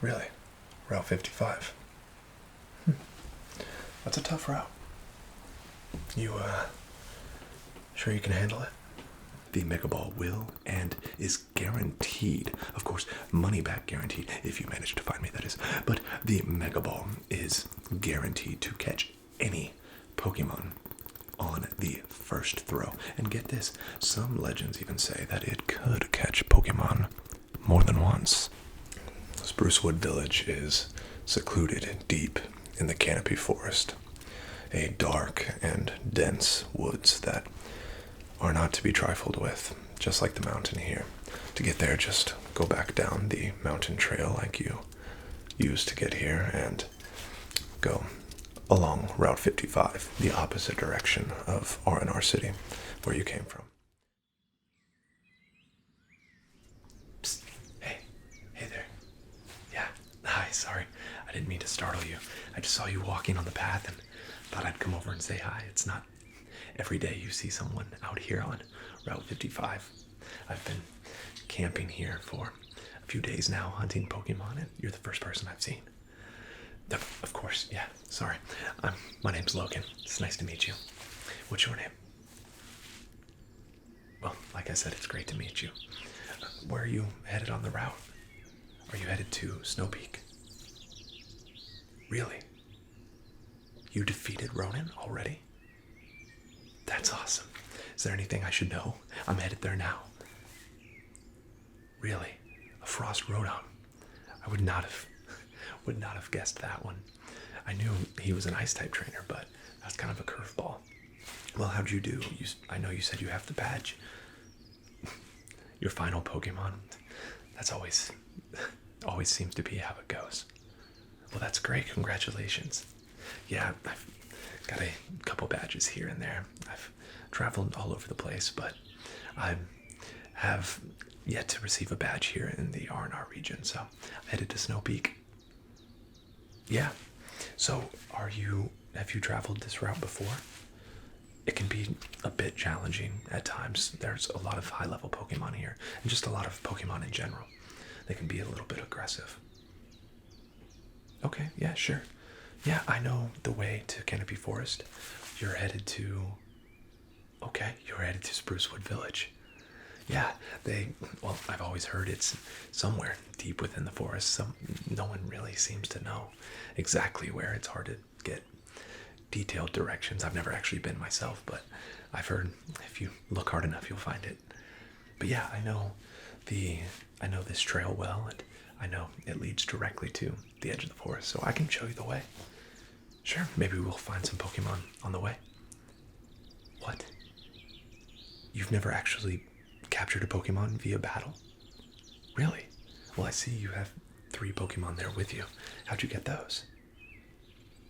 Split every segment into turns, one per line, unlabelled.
Really? Route 55. That's a tough route. You, sure you can handle it? The Mega Ball will and is guaranteed. Of course, money back guaranteed, if you manage to find me, that is. But the Mega Ball is guaranteed to catch any Pokemon on the first throw. And get this, some legends even say that it could catch Pokemon more than once. Sprucewood Village is secluded deep in the Canopy Forest, a dark and dense woods that are not to be trifled with, just like the mountain here. To get there, just go back down the mountain trail like you used to get here and go along Route 55, the opposite direction of R&R City, where you came from. Psst. Hey there. Yeah, hi, sorry. I didn't mean to startle you. I just saw you walking on the path and thought I'd come over and say hi. It's not every day you see someone out here on Route 55. I've been camping here for a few days now, hunting Pokemon, and you're the first person I've seen. Of course, yeah, sorry. My name's Logan. It's nice to meet you. What's your name? Well, like I said, it's great to meet you. Where are you headed on the route? Are you headed to Snow Peak? Really? You defeated Ronan already? That's awesome. Is there anything I should know? I'm headed there now. Really? A Frost Rotom? I would not have guessed that one. I knew he was an Ice-type trainer, but that's kind of a curveball. Well, how'd you do? I know you said you have the badge. Your final Pokemon. That's always seems to be how it goes. Well, that's great. Congratulations. Yeah, I've got a couple badges here and there. I've traveled all over the place, but I have yet to receive a badge here in the R&R region, so I'm headed to Snow Peak. Yeah. So, have you traveled this route before? It can be a bit challenging at times. There's a lot of high-level Pokemon here, and just a lot of Pokemon in general. They can be a little bit aggressive. Okay, yeah, sure. Yeah, I know the way to Canopy Forest. You're headed to Sprucewood Village. Yeah, I've always heard it's somewhere deep within the forest. No one really seems to know exactly where. It's hard to get detailed directions. I've never actually been myself, but I've heard if you look hard enough, you'll find it. But yeah, I know this trail well, and I know it leads directly to the edge of the forest, so I can show you the way. Sure, maybe we'll find some Pokemon on the way. What? You've never actually captured a Pokemon via battle? Really? Well, I see you have 3 Pokemon there with you. How'd you get those?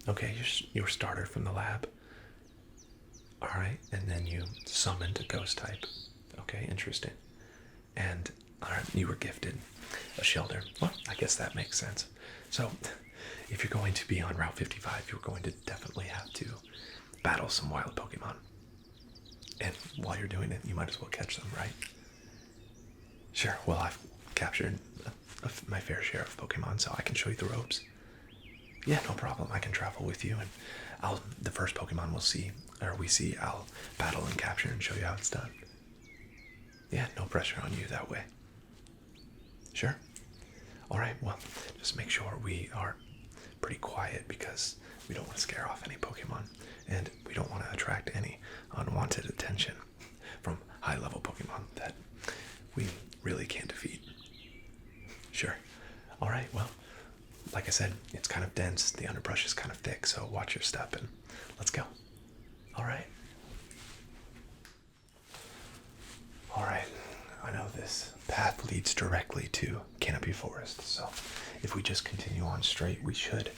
Okay, your starter from the lab. Alright, and then you summoned a ghost type. Okay, interesting. And, alright, you were gifted a Shelter. Well, I guess that makes sense. So, if you're going to be on Route 55, you're going to definitely have to battle some wild Pokemon. And while you're doing it, you might as well catch them, right? Sure, well, I've captured my fair share of Pokemon, so I can show you the ropes. Yeah, no problem. I can travel with you, and the first Pokemon we see, I'll battle and capture and show you how it's done. Yeah, no pressure on you that way. Sure. All right, well, just make sure we are pretty quiet because we don't want to scare off any Pokemon, and we don't want to attract any unwanted attention from high-level Pokemon that we really can't defeat. Sure. All right, well, like I said, it's kind of dense. The underbrush is kind of thick, so watch your step and let's go. All right. All right. I know this path leads directly to Canopy Forest, so if we just continue on straight, we should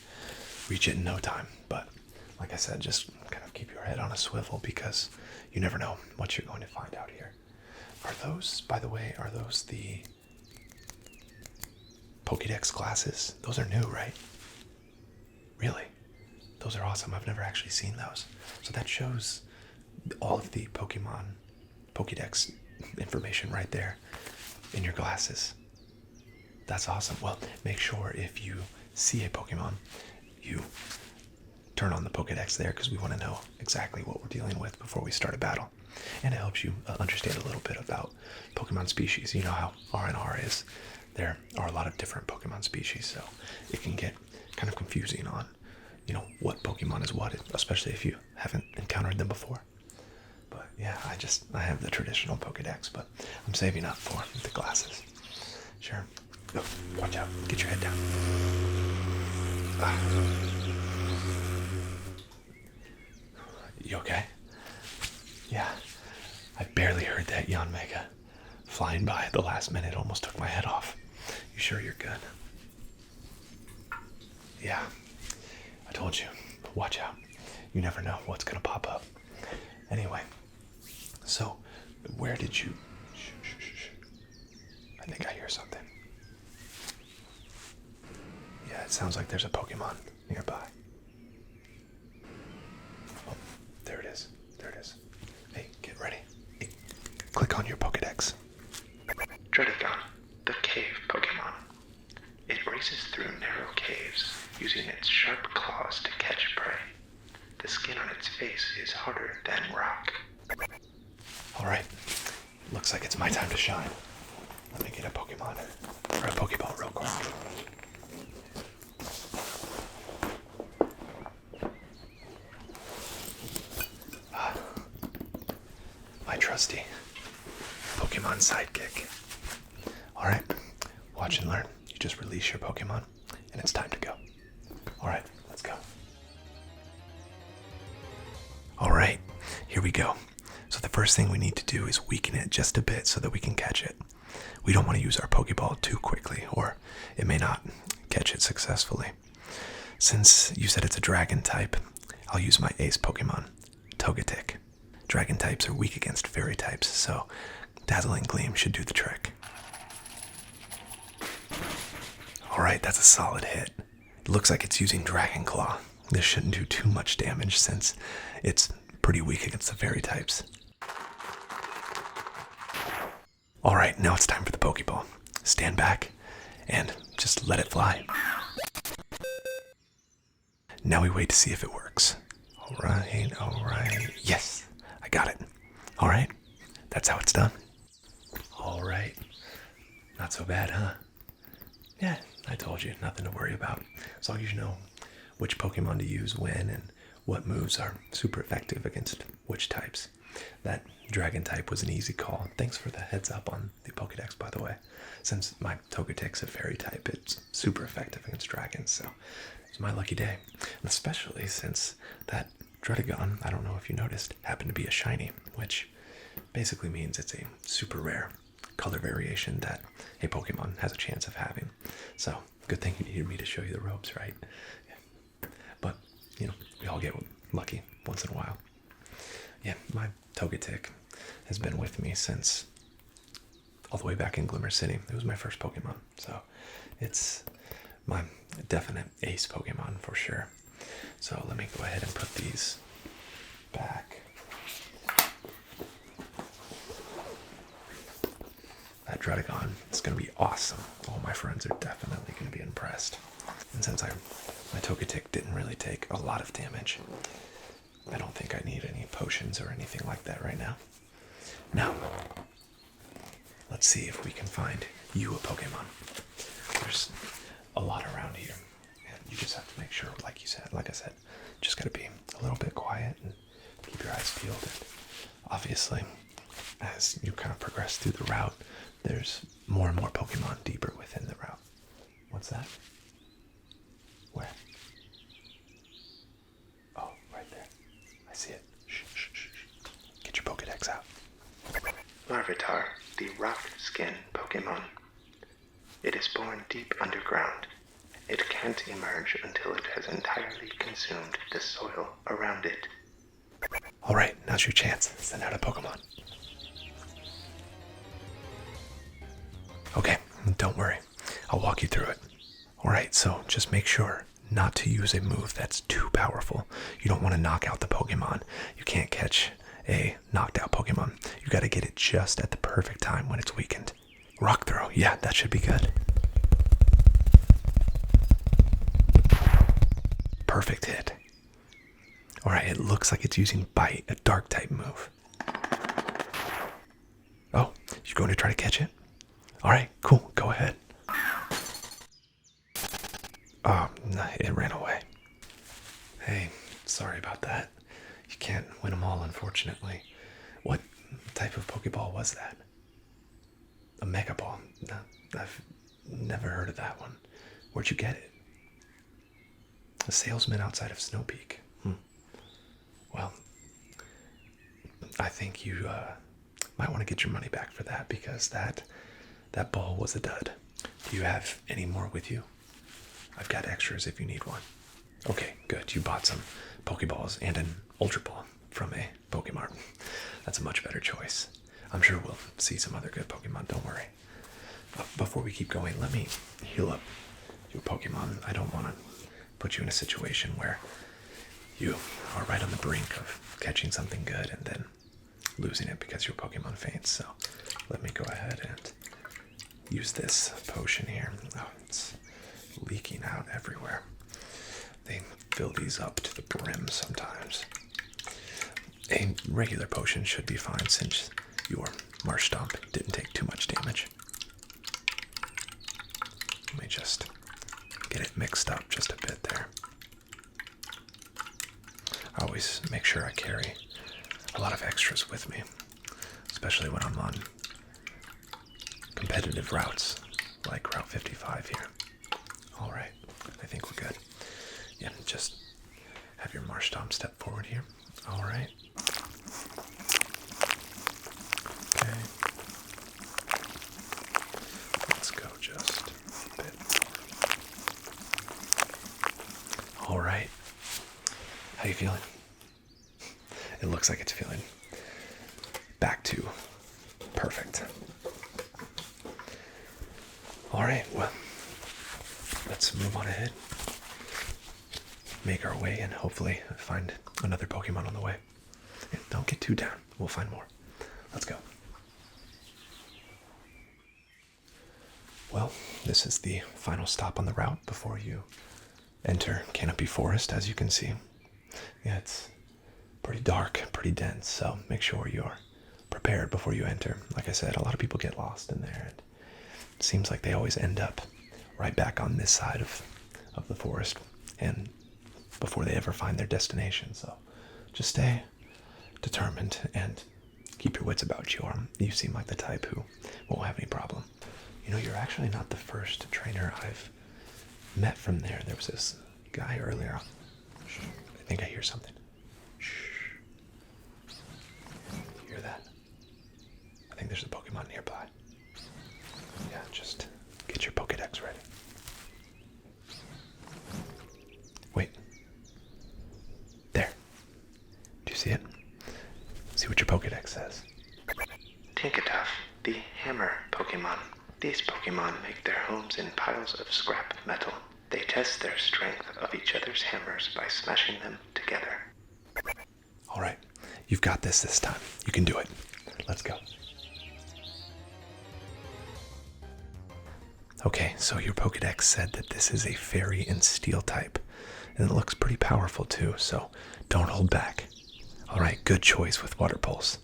reach it in no time. But like I said, just kind of keep your head on a swivel because you never know what you're going to find out here. Are those, by the way, the Pokédex glasses? Those are new, right? Really? Those are awesome. I've never actually seen those. So that shows all of the Pokédex information right there in your glasses. That's awesome. Well, make sure if you see a Pokemon, you turn on the Pokedex there because we want to know exactly what we're dealing with before we start a battle. And it helps you understand a little bit about Pokemon species. You know how R&R is. There are a lot of different Pokemon species, so it can get kind of confusing on, what Pokemon is what, especially if you haven't encountered them before. But yeah, I have the traditional Pokedex, but I'm saving up for the glasses. Sure. Oh, watch out. Get your head down. You okay? Yeah. I barely heard that Yanmega flying by at the last minute. Almost took my head off. You sure you're good? Yeah. I told you. Watch out. You never know what's going to pop up. Anyway. So, where did you... Shh. I think I hear something. Yeah, it sounds like there's a Pokemon nearby. Oh, there it is. Hey, get ready. Hey, click on your Pokedex.
Druddigon, the cave Pokemon. It races through narrow caves, using its sharp claws to catch prey. The skin on its face is harder than rock.
Alright, looks like it's my time to shine. Let me get a Pokemon, or a Pokeball real quick. My trusty Pokemon sidekick. Alright, watch and learn. You just release your Pokemon, and it's time to go. Alright, let's go. Alright, here we go. So the first thing we need to do is weaken it just a bit so that we can catch it. We don't want to use our Pokeball too quickly, or it may not catch it successfully. Since you said it's a dragon type, I'll use my ace Pokemon, Togetic. Dragon types are weak against fairy types, so Dazzling Gleam should do the trick. Alright, that's a solid hit. It looks like it's using Dragon Claw. This shouldn't do too much damage since it's pretty weak against the fairy types. Alright, now it's time for the Pokeball. Stand back and just let it fly. Now we wait to see if it works. Alright. Yes, I got it. Alright, that's how it's done. Alright. Not so bad, huh? Yeah, I told you, nothing to worry about. As long as you know which Pokemon to use when and what moves are super effective against which types. That dragon type was an easy call. Thanks for the heads up on the Pokedex, by the way. Since my Togetic's a fairy type, it's super effective against dragons, so it's my lucky day. And especially since that Druddigon, I don't know if you noticed, happened to be a shiny, which basically means it's a super rare color variation that a Pokemon has a chance of having. So, good thing you needed me to show you the ropes, right? Yeah. But, we all get lucky once in a while. Yeah, my Togetic has been with me since all the way back in Glimmer City. It was my first Pokemon, so it's my definite ace Pokemon for sure. So let me go ahead and put these back. That Druddigon is going to be awesome. All my friends are definitely going to be impressed. And since my Togetic didn't really take a lot of damage, I don't think I need any potions or anything like that right now. Now, let's see if we can find you a Pokemon. There's a lot around here, and you just have to make sure, like I said, just gotta be a little bit quiet and keep your eyes peeled. And obviously, as you kind of progress through the route, there's more and more Pokemon deeper within the route. What's that? Where? Oh, right there. I see it. Shh. Get your Pokedex out.
Larvitar, the rock skin Pokemon. It is born deep underground. It can't emerge until it has entirely consumed the soil around it.
Alright, now's your chance. Send out a Pokemon. Okay, don't worry. I'll walk you through it. Alright, so just make sure not to use a move that's too powerful. You don't want to knock out the Pokemon. You can't catch a knocked out Pokemon. You got to get it just at the perfect time when it's weakened. Rock throw, yeah, that should be good. perfect hit. Alright, it looks like it's using Bite, a dark type move. Oh, you're going to try to catch it? Alright, cool, go ahead. Oh, no, it ran away. Hey, sorry about that. You can't win them all, unfortunately. What type of Pokeball was that? A Mega Ball? No, I've never heard of that one. Where'd you get it? A salesman outside of Snow Peak. Well, I think you might want to get your money back for that because that ball was a dud. Do you have any more with you? I've got extras if you need one. Okay, good. You bought some Pokeballs and an Ultra Ball from a Pokemart. That's a much better choice. I'm sure we'll see some other good Pokemon, don't worry. Before we keep going, let me heal up your Pokemon. I don't want to put you in a situation where you are right on the brink of catching something good and then losing it because your Pokemon faints. So let me go ahead and use this potion here. Oh, it's leaking out everywhere. They fill these up to the brim sometimes. A regular potion should be fine since your Marsh Stomp didn't take too much damage. Let me just get it mixed up just a bit there. I always make sure I carry a lot of extras with me, especially when I'm on competitive routes like Route 55 here. Alright, I think we're good. Yeah, just have your Marsh Stomp step forward here. Alright. Okay. Let's go just a bit. Alright. How you feeling? It looks like it's feeling back to perfect. Alright, well, let's move on ahead. Make our way and hopefully find another Pokemon on the way. Yeah, don't get too down. We'll find more. Let's go. Well, this is the final stop on the route before you enter Canopy Forest, as you can see. Yeah, it's pretty dark, pretty dense, so make sure you're prepared before you enter. Like I said, a lot of people get lost in there, and it seems like they always end up right back on this side of the forest and before they ever find their destination. So just stay determined and keep your wits about you. You seem like the type who won't have any problem. You know, you're actually not the first trainer I've met from there. There was this guy earlier. Shh, I think I hear something. Shh. You hear that? I think there's a Pokemon nearby. Yeah, just get your Pokédex ready. Wait. There. Do you see it? See what your Pokédex says.
Tinkatuff, the hammer Pokemon. These Pokemon make their homes in piles of scrap metal. They test their strength of each other's hammers by smashing them together.
All right, you've got this time. You can do it. Let's go. Okay, so your Pokédex said that this is a fairy and steel type, and it looks pretty powerful too, so don't hold back. All right, good choice with Water Pulse.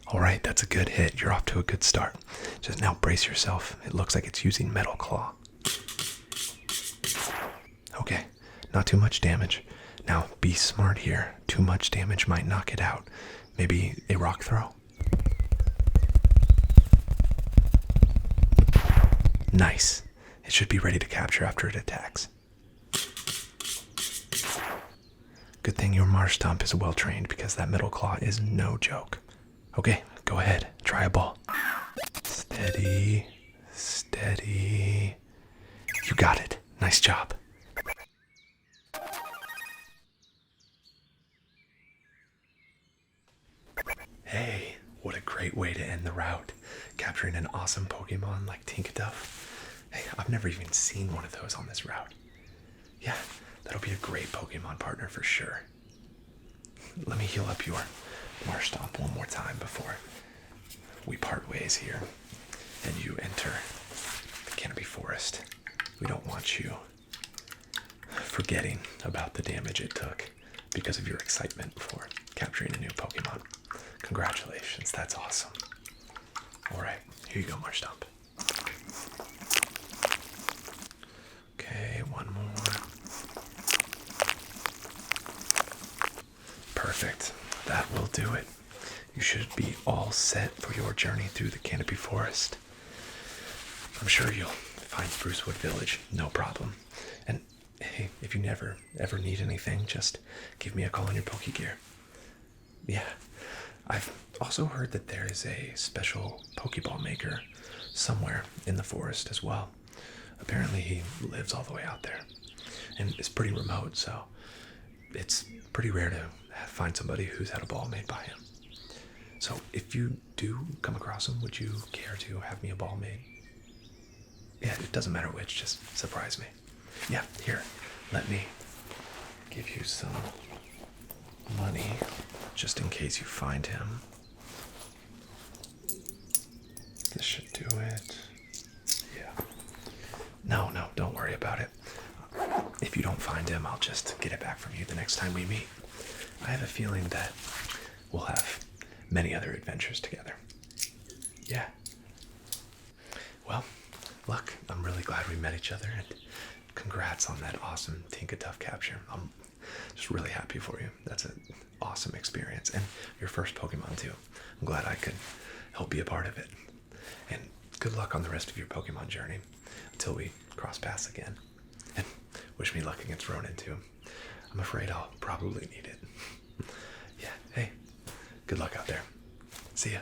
All right, that's a good hit. You're off to a good start. Just now brace yourself. It looks like it's using Metal Claw. Okay, not too much damage. Now be smart here. Too much damage might knock it out. Maybe a rock throw. Nice. It should be ready to capture after it attacks. Good thing your Marsh Stomp is well trained because that Metal Claw is no joke. Okay, go ahead. Try a ball. Steady. Steady. You got it. Nice job. Hey, what a great way to end the route. Capturing an awesome Pokemon like Tinkatuff. Hey, I've never even seen one of those on this route. Yeah, that'll be a great Pokemon partner for sure. Let me heal up your Marsh Stomp one more time before we part ways here and you enter the Canopy Forest. We don't want you forgetting about the damage it took because of your excitement for capturing a new Pokemon. Congratulations, that's awesome. Alright, here you go, Marshtomp. Okay, one more. Perfect. That will do it. You should be all set for your journey through the Canopy Forest. I'm sure you'll find Sprucewood Village, no problem. And hey, if you never ever need anything, just give me a call on your Pokegear. Yeah, I've also heard that there is a special Pokeball maker somewhere in the forest as well. Apparently he lives all the way out there. And it's pretty remote, so it's pretty rare to find somebody who's had a ball made by him. So if you do come across him, would you care to have me a ball made? Yeah, it doesn't matter which, just surprise me. Yeah, here, let me give you some money just in case you find him. This should do it. Yeah. No, don't worry about it. If you don't find him, I'll just get it back from you the next time we meet. I have a feeling that we'll have many other adventures together. Yeah. Well, look, I'm really glad we met each other, and congrats on that awesome Tinkatuff capture. I'm just really happy for you. That's an awesome experience, and your first Pokemon too. I'm glad I could help be a part of it. And good luck on the rest of your Pokemon journey until we cross paths again. And wish me luck against Ronan too. I'm afraid I'll probably need it. Yeah, hey, good luck out there. See ya.